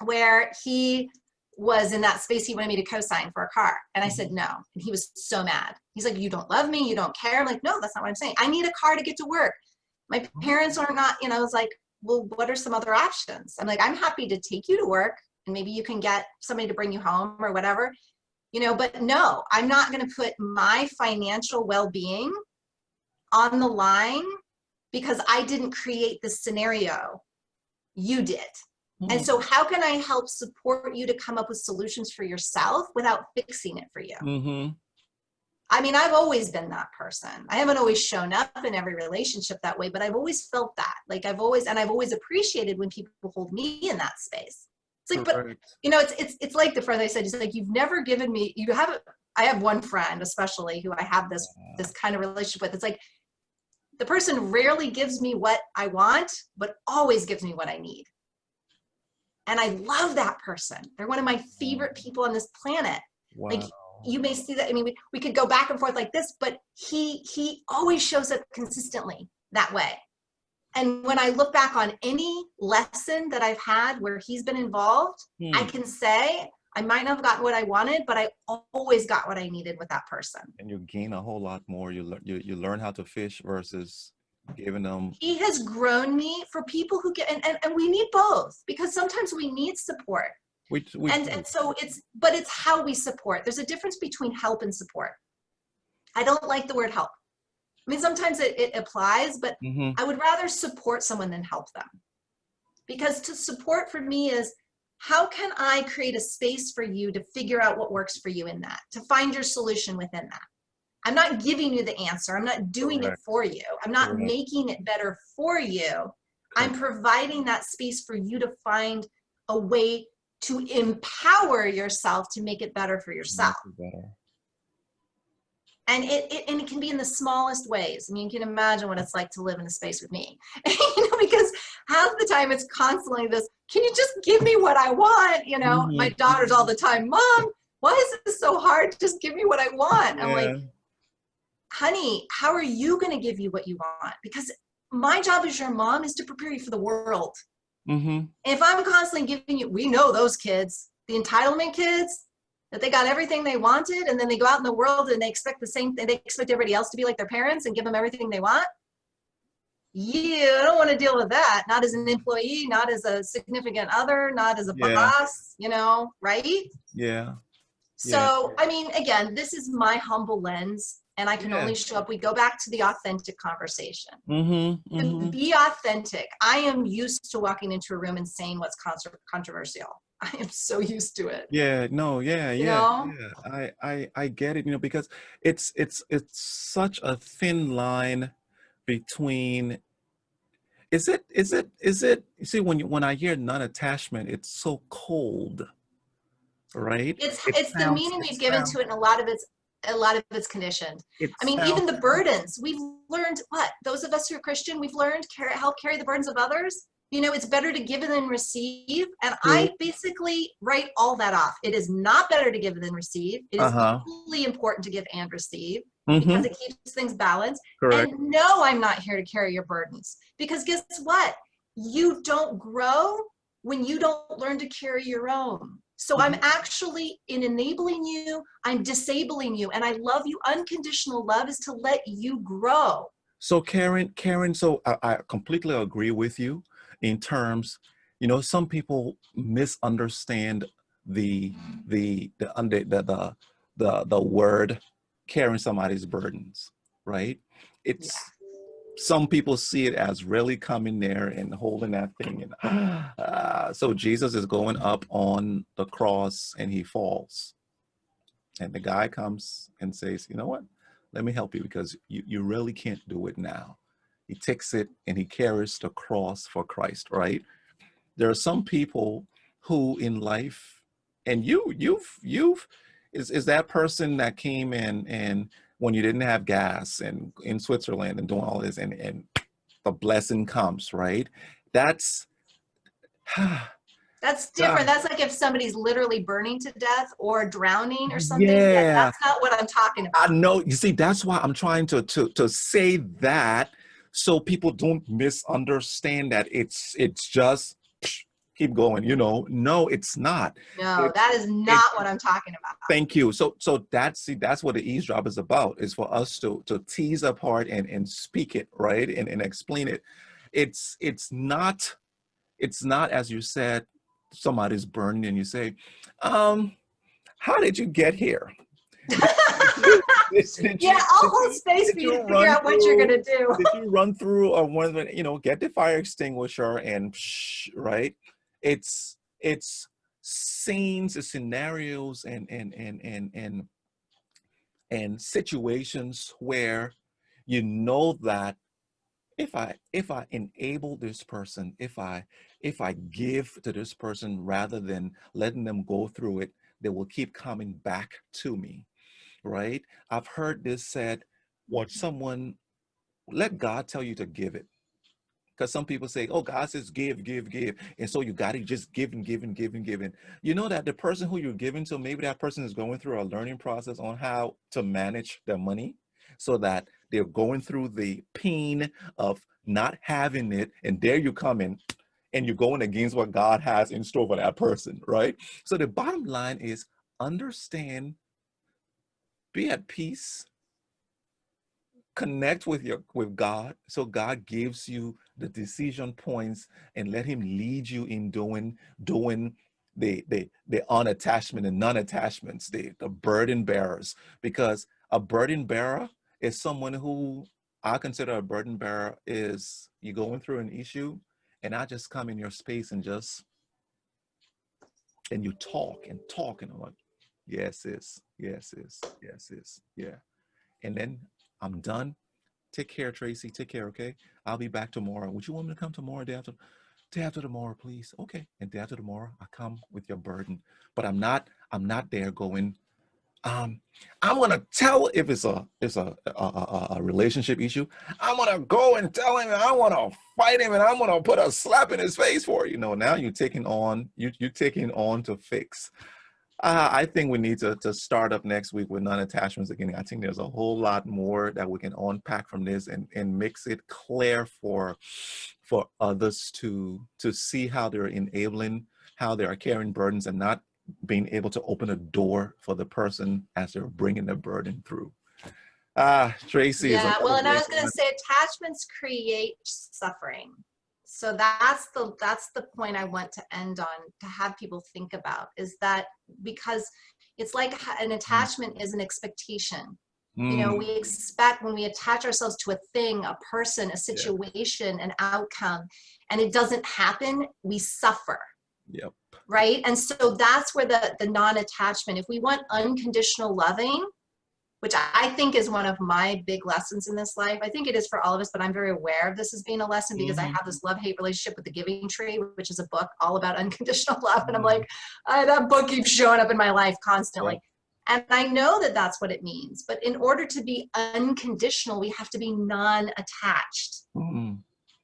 where he was in that space. He wanted me to co-sign for a car. And I said no. And he was so mad. He's like, you don't love me. You don't care. I'm like, no, that's not what I'm saying. I need a car to get to work. My parents are not, I was like, well, what are some other options? I'm like, I'm happy to take you to work and maybe you can get somebody to bring you home or whatever, but no, I'm not going to put my financial well-being on the line because I didn't create this scenario. You did. And so how can I help support you to come up with solutions for yourself without fixing it for you? I mean, I've always been that person. I haven't always shown up in every relationship that way, but I've always felt that. Like I've always appreciated when people hold me in that space. It's like, but it's like the friend I said, he's like, you've never given me, I have one friend especially who I have this kind of relationship with. It's like, the person rarely gives me what I want, but always gives me what I need. And I love that person. They're one of my favorite people on this planet. Wow. Like you may see that. I mean, we could go back and forth like this, but he always shows up consistently that way. And when I look back on any lesson that I've had where he's been involved, I can say I might not have gotten what I wanted, but I always got what I needed with that person. And you gain a whole lot more. You learn how to fish versus giving them. He has grown me for people who get, and we need both, because sometimes we need support. And so it's how we support. There's a difference between help and support. I don't like the word help. I mean, sometimes it applies, but I would rather support someone than help them. Because to support for me is, how can I create a space for you to figure out what works for you in that, to find your solution within that? I'm not giving you the answer. I'm not doing it for you. I'm not making it better for you. I'm providing that space for you to find a way to empower yourself to make it better for yourself. And it can be in the smallest ways. I mean, you can imagine what it's like to live in a space with me, because half the time it's constantly this, can you just give me what I want? My daughters all the time, Mom, why is this so hard? Just give me what I want. I'm like, honey, how are you going to give you what you want? Because my job as your mom is to prepare you for the world. If I'm constantly giving you, we know those kids, the entitlement kids, that they got everything they wanted, and then they go out in the world and they expect the same thing. They expect everybody else to be like their parents and give them everything they want. You don't want to deal with that. Not as an employee, not as a significant other, not as a boss, right? Yeah. So, I mean, again, this is my humble lens, and I can only show up. We go back to the authentic conversation. To be authentic. I am used to walking into a room and saying what's controversial. I am so used to it. I get it, because it's such a thin line between, is it, you see, when I hear non-attachment, it's so cold, right? It's the meaning we've given to it, and a lot of it's conditioned. I mean, even the burdens we've learned, those of us who are Christian, we've learned help carry the burdens of others. It's better to give than receive. And I basically write all that off. It is not better to give than receive. It is equally important to give and receive, because it keeps things balanced. Correct. And no, I'm not here to carry your burdens, because guess what? You don't grow when you don't learn to carry your own. So I'm actually, in enabling you, I'm disabling you. And I love you. Unconditional love is to let you grow. So Karen, so I completely agree with you in terms, some people misunderstand the word carrying somebody's burdens, right? Some people see it as really coming there and holding that thing. And so Jesus is going up on the cross and he falls. And the guy comes and says, you know what? Let me help you, because you really can't do it now. He takes it and he carries the cross for Christ, right? There are some people who in life, and you've is that person that came in and when you didn't have gas and in Switzerland and doing all this, and the blessing comes, right? That's That's different. That's like if somebody's literally burning to death or drowning or something. Yeah, Yeah, that's not what I'm talking I about. know. You see, that's why I'm trying to say that so people don't misunderstand that it's just keep going. No, it's not. No, It's that is it. not what I'm talking about. Thank you. So that's what the eavesdrop is about. Is for us to tease apart and speak it right and explain it. It's not as you said. Somebody's burning and you say, how did you get here? Did you, did Yeah, you, I'll did hold you, space did for you you to figure run out what you're through, gonna do. did you run through get the fire extinguisher and right? It's scenes, and scenarios and situations where that if I enable this person, if I give to this person rather than letting them go through it, they will keep coming back to me, right? I've heard this said, what someone let God tell you to give it. Because some people say, oh, God says give, give, give. And so you got to just give and give and give and give. And you know that the person who you're giving to, maybe that person is going through a learning process on how to manage their money so that they're going through the pain of not having it. And there you come in and you're going against what God has in store for that person, right? So the bottom line is understand, be at peace, connect with God so God gives you the decision points and let him lead you in doing the unattachment and non-attachments, the burden bearers, because a burden bearer is someone who I consider a burden bearer is you going through an issue and I just come in your space and you talk and I'm like, yes, sis, yes, sis, yes, sis, yeah. And then I'm done. Take care, Tracy. Take care, okay? I'll be back tomorrow. Would you want me to come tomorrow, day after tomorrow, please? Okay. And day after tomorrow, I come with your burden. But I'm not there going, I'm gonna tell if it's a relationship issue. I'm gonna go and tell him and I wanna fight him and I'm gonna put a slap in his face for it. Now you're taking on to fix. I think we need to start up next week with non-attachments again. I think there's a whole lot more that we can unpack from this and makes it clear for others to see how they're enabling, how they are carrying burdens and not being able to open a door for the person as they're bringing the burden through. Tracy is Yeah, another well, and I great was going to one. say attachments create suffering. So that's the point I want to end on, to have people think about, is that because it's like an attachment is an expectation. Mm, We expect, when we attach ourselves to a thing, a person, a yeah. situation, an outcome, and it doesn't happen, we suffer. Yep. Right? And so that's where the non-attachment, if we want unconditional loving, which I think is one of my big lessons in this life. I think it is for all of us, but I'm very aware of this as being a lesson because I have this love-hate relationship with The Giving Tree, which is a book all about unconditional love. And I'm like, that book keeps showing up in my life constantly. Yeah. And I know that that's what it means. But in order to be unconditional, we have to be non-attached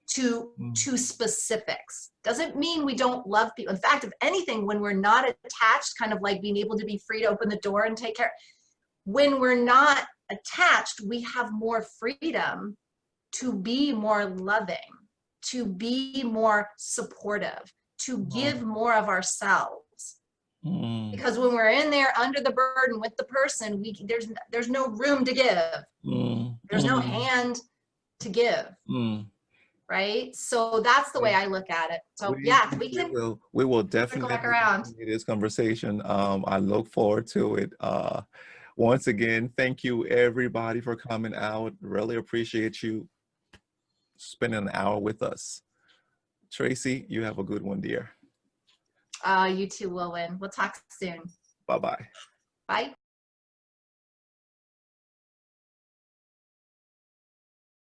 to specifics. Doesn't mean we don't love people. In fact, if anything, when we're not attached, kind of like being able to be free to open the door and take care, when we're not attached, we have more freedom to be more loving, to be more supportive, to give more of ourselves. Because when we're in there under the burden with the person, there's no room to give. There's no hand to give. Right? So that's the way I look at it. So yeah, we will definitely back around. continue this conversation. I look forward to it. Once again, thank you everybody for coming out. Really appreciate you spending an hour with us. Tracy, you have a good one, dear. You too, Will win. We'll talk soon. Bye-bye. Bye.